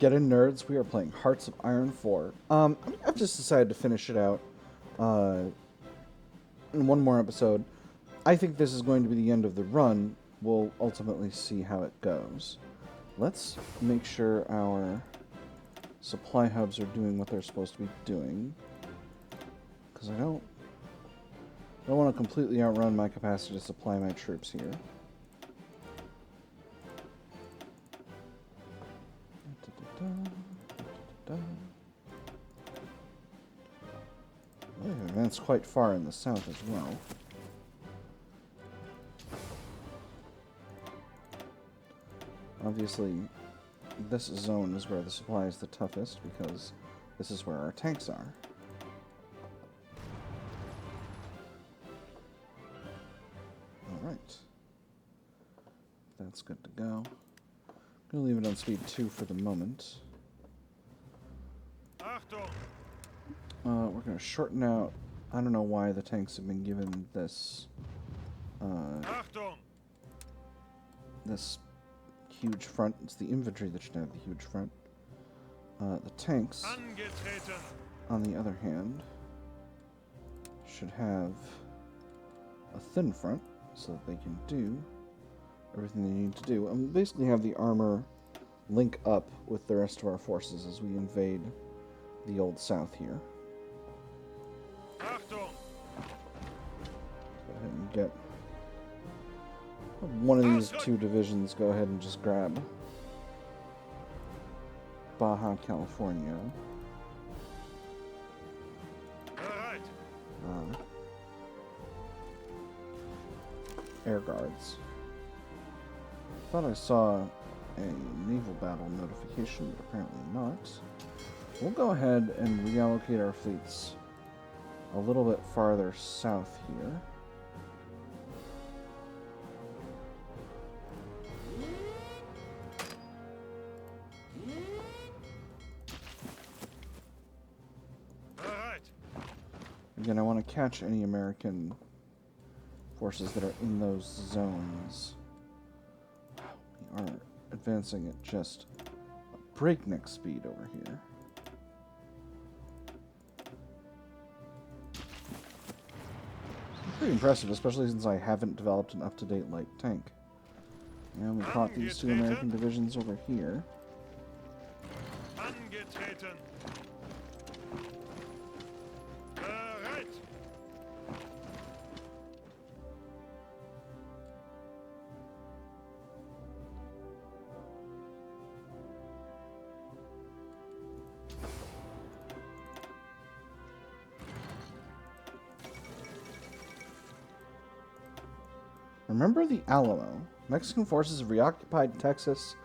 Get in, nerds. We are playing Hearts of Iron 4. I've just decided to finish it out in one more episode. I think this is going to be the end of the run. We'll ultimately see how it goes. Let's make sure our supply hubs are doing what they're supposed to be doing. Because I don't want to completely outrun my capacity to supply my troops here. They've advanced quite far in the south as well. Obviously, this zone is where the supply is the toughest because this is where our tanks are. Alright. That's good to go. I'm going to leave it on speed 2 for the moment. We're going to shorten out. I don't know why the tanks have been given this this huge front. It's the infantry that should have the huge front. The tanks, on the other hand, should have a thin front so that they can do everything they need to do. And basically have the armor link up with the rest of our forces as we invade the Old South here. Go ahead and get one of these two divisions. Go ahead and just grab Baja California. Air guards. Thought I saw a naval battle notification, but apparently not. We'll go ahead and reallocate our fleets a little bit farther south here. Again, I want to catch any American forces that are in those zones. We are advancing at just a breakneck speed over here. It's pretty impressive, especially since I haven't developed an up-to-date light tank. And we caught these two American divisions over here. Remember the Alamo? Mexican forces have reoccupied Texas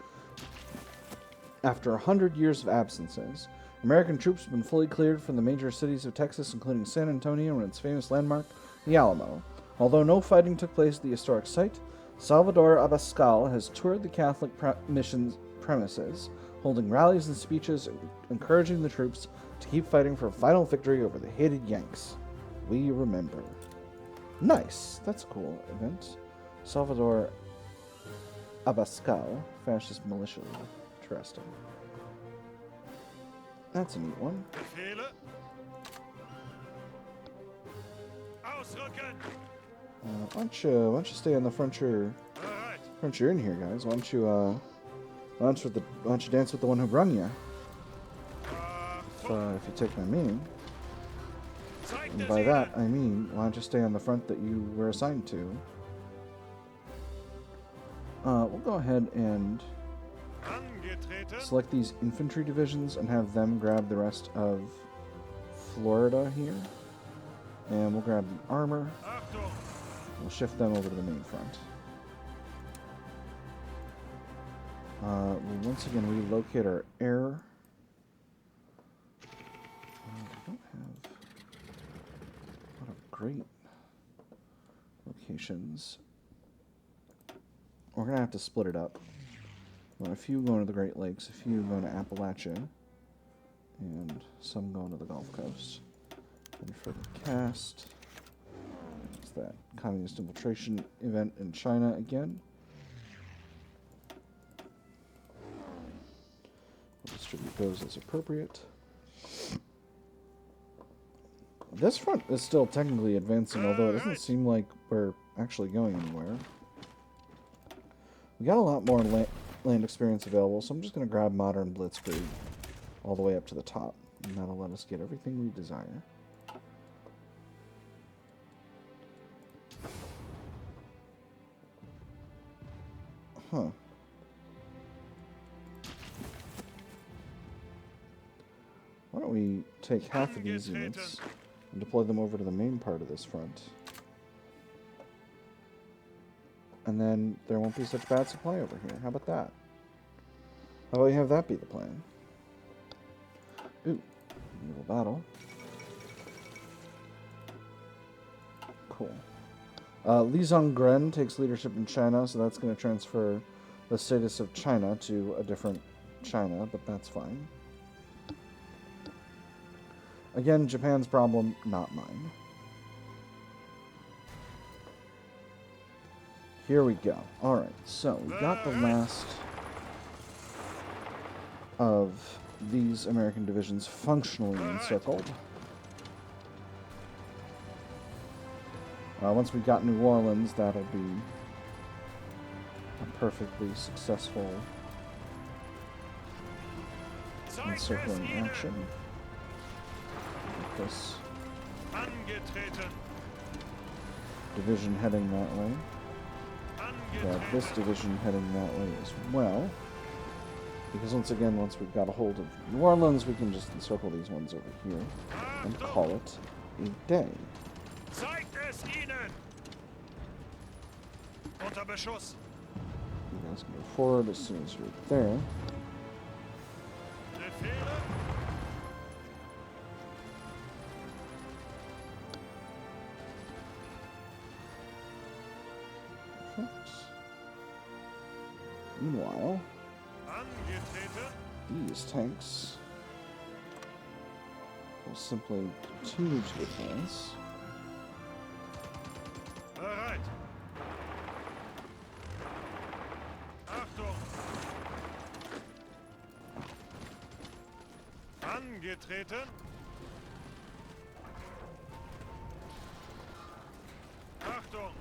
after 100 years of absences. American troops have been fully cleared from the major cities of Texas, including San Antonio and its famous landmark, the Alamo. Although no fighting took place at the historic site, Salvador Abascal has toured the Catholic mission's premises, holding rallies and speeches encouraging the troops to keep fighting for a final victory over the hated Yanks. We remember. Nice. That's a cool event. Salvador Abascal, fascist militia. Interesting. That's a neat one. Why don't you stay on the front you're in here, guys? Why don't you dance with the one who brung you? If you take my meaning. And by that, I mean, why don't you stay on the front that you were assigned to? We'll go ahead and select these infantry divisions and have them grab the rest of Florida here. And we'll grab the armor. We'll shift them over to the main front. We'll once again relocate our air. We don't have a lot of great locations. We're going to have to split it up. A few going to the Great Lakes, a few going to Appalachia, and some going to the Gulf Coast. And for the cast, it's that communist infiltration event in China again. Distribute those as appropriate. This front is still technically advancing, although it doesn't seem like we're actually going anywhere. We got a lot more land experience available, so I'm just going to grab Modern Blitzkrieg all the way up to the top. And that'll let us get everything we desire. Huh. Why don't we take half of these units and deploy them over to the main part of this front. And then there won't be such bad supply over here. How about that? How about we have that be the plan? Ooh, naval battle. Cool. Li Zongren takes leadership in China, so that's going to transfer the status of China to a different China, but that's fine. Again, Japan's problem, not mine. Here we go. Alright, so we got the last of these American divisions functionally encircled. Once we got New Orleans, that'll be a perfectly successful encircling action. This division heading that way. Got this division heading that way as well. Because once again, once we've got a hold of New Orleans, we can just encircle these ones over here and call it a day. You guys can go forward as soon as you're there. Meanwhile, these tanks will simply continue to advance. Angetreten. Achtung.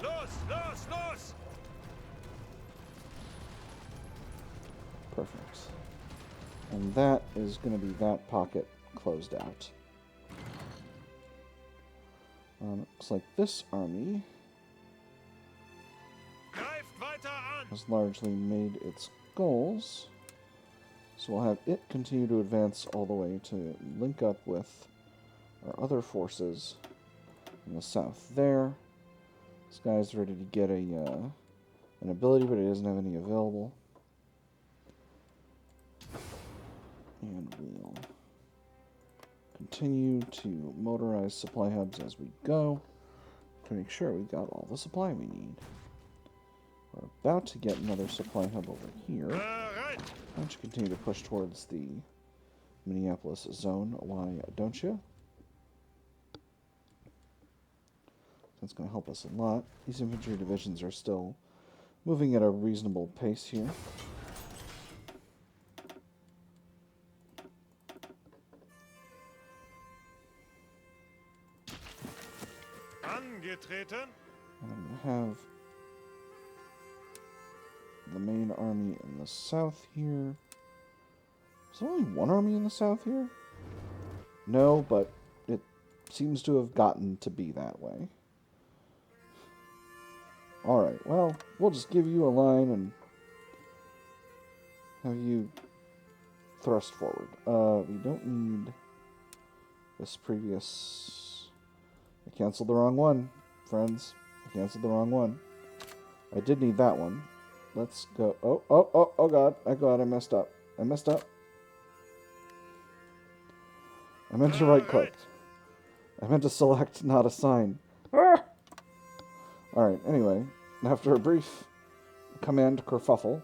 Los, los, los. Perfect. And that is going to be that pocket closed out. Looks like this army has largely made its goals. So we'll have it continue to advance all the way to link up with our other forces in the south there. This guy's ready to get an ability, but it doesn't have any available. And we'll continue to motorize supply hubs as we go to make sure we've got all the supply we need. We're about to get another supply hub over here. Why don't you continue to push towards the Minneapolis zone? Why don't you? That's going to help us a lot. These infantry divisions are still moving at a reasonable pace here. Angetreten. And I'm going to have the main army in the south here. Is there only one army in the south here? No, but it seems to have gotten to be that way. Alright, well, we'll just give you a line and have you thrust forward. We don't need this previous... I canceled the wrong one, friends. I canceled the wrong one. I did need that one. Let's go. Oh god. I messed up. I messed up. I meant to right click. I meant to select, not assign. Ah! Alright, anyway. After a brief command kerfuffle,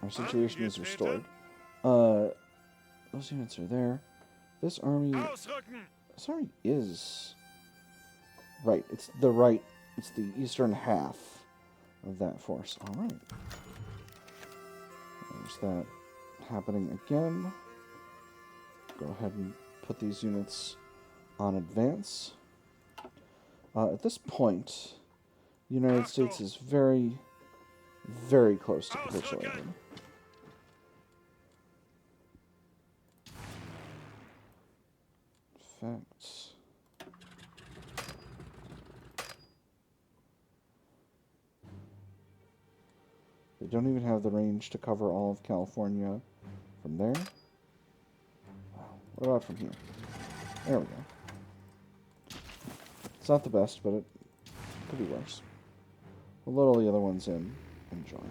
our situation is restored. Those units are there. This army is... Right, it's the eastern half of that force. All right. There's that happening again. Go ahead and put these units on advance. At this point, the United States is very, very close to capitulating. In fact, they don't even have the range to cover all of California from there. Wow. What about from here? There we go. It's not the best, but it could be worse. We'll load all the other ones in and join.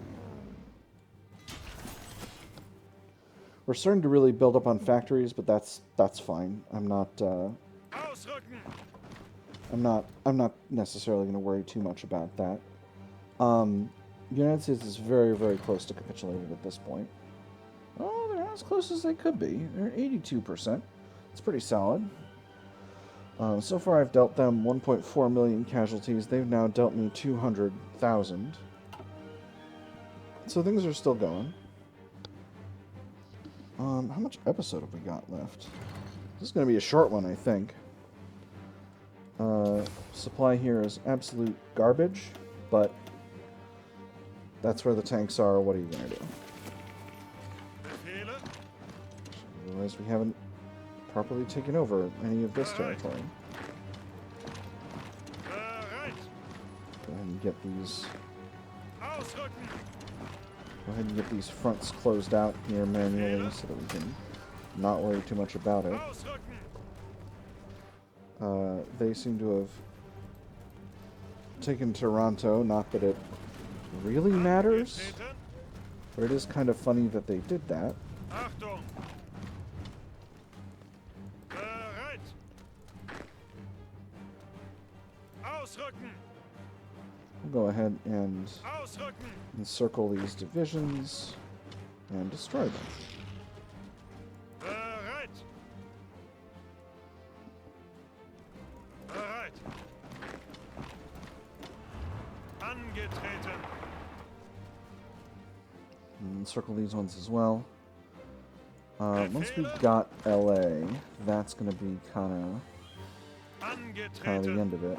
We're starting to really build up on factories, but that's fine. I'm not necessarily going to worry too much about that. The United States is very, very close to capitulating at this point. Oh, they're as close as they could be. They're at 82%. It's pretty solid. So far, I've dealt them 1.4 million casualties. They've now dealt me 200,000. So things are still going. How much episode have we got left? This is going to be a short one, I think. Supply here is absolute garbage, but that's where the tanks are. What are you going to do? I realize we haven't properly taken over any of this territory. Go ahead and get these. Go ahead and get these fronts closed out here manually so that we can not worry too much about it. They seem to have taken Toronto, not that it really matters, but it is kind of funny that they did that. We'll go ahead and encircle these divisions and destroy them. And encircle these ones as well. Once we've got LA, that's going to be kind of the end of it,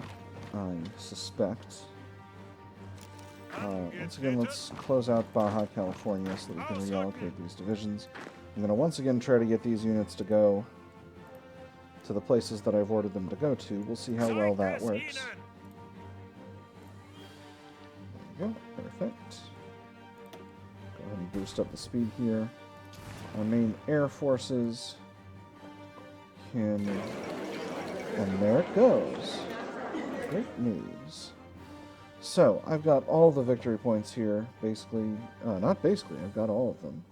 I suspect. Once again, let's close out Baja California so that we can reallocate these divisions. I'm going to once again try to get these units to go to the places that I've ordered them to go to. We'll see how well that works. There we go. Perfect. Go ahead and boost up the speed here. Our main air forces can... And there it goes. Great news. So, I've got all the victory points here, basically. Not basically, I've got all of them.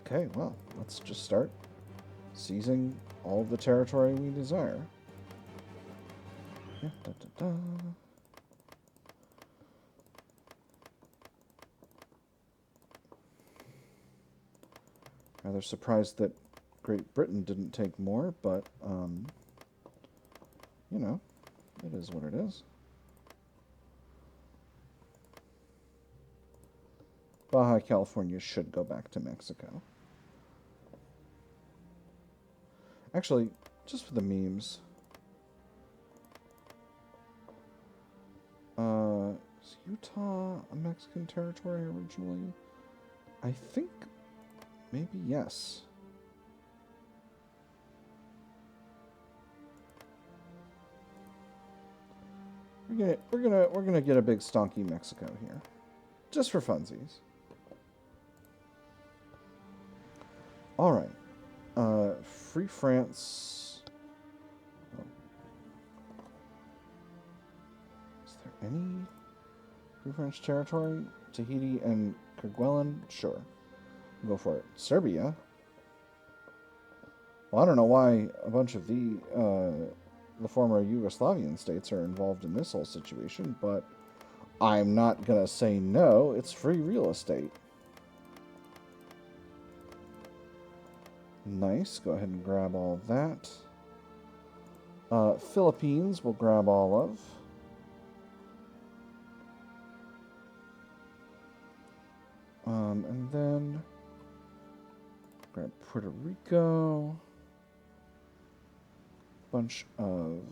Okay, well, let's just start seizing all the territory we desire. Yeah, da, da, da. Rather surprised that Great Britain didn't take more, but, you know, it is what it is. Baja California should go back to Mexico. Actually, just for the memes. Is Utah a Mexican territory originally? I think maybe yes. We're gonna get a big stonky Mexico here, just for funsies. All right, Free France. Oh. Is there any Free French territory? Tahiti and Kerguelen? Sure, go for it. Serbia. Well, I don't know why a bunch of the former Yugoslavian states are involved in this whole situation, but I'm not going to say no. It's free real estate. Nice. Go ahead and grab all of that. Philippines we'll grab all of. And then grab Puerto Rico. Bunch of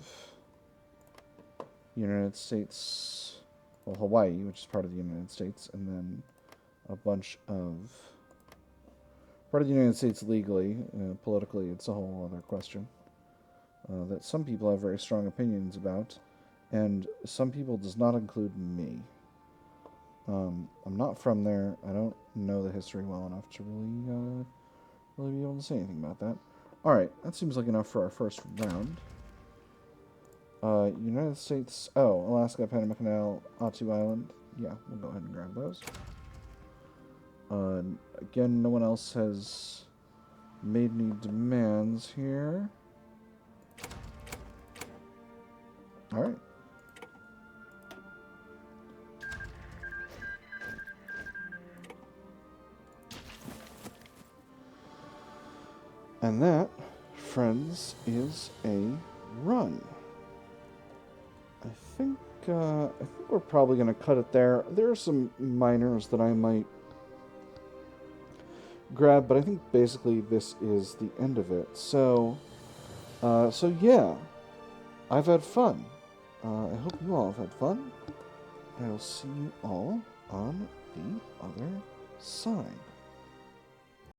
United States, well, Hawaii, which is part of the United States, and then a bunch of part of the United States legally. Politically, it's a whole other question that some people have very strong opinions about, and some people does not include me. I'm not from there. I don't know the history well enough to really be able to say anything about that. Alright, that seems like enough for our first round. United States... Oh, Alaska, Panama Canal, Attu Island. Yeah, we'll go ahead and grab those. Again, no one else has made any demands here. Alright. And that, friends, is a run. I think we're probably going to cut it there. There are some minors that I might grab, but I think basically this is the end of it. So yeah, I've had fun. I hope you all have had fun. And I'll see you all on the other side.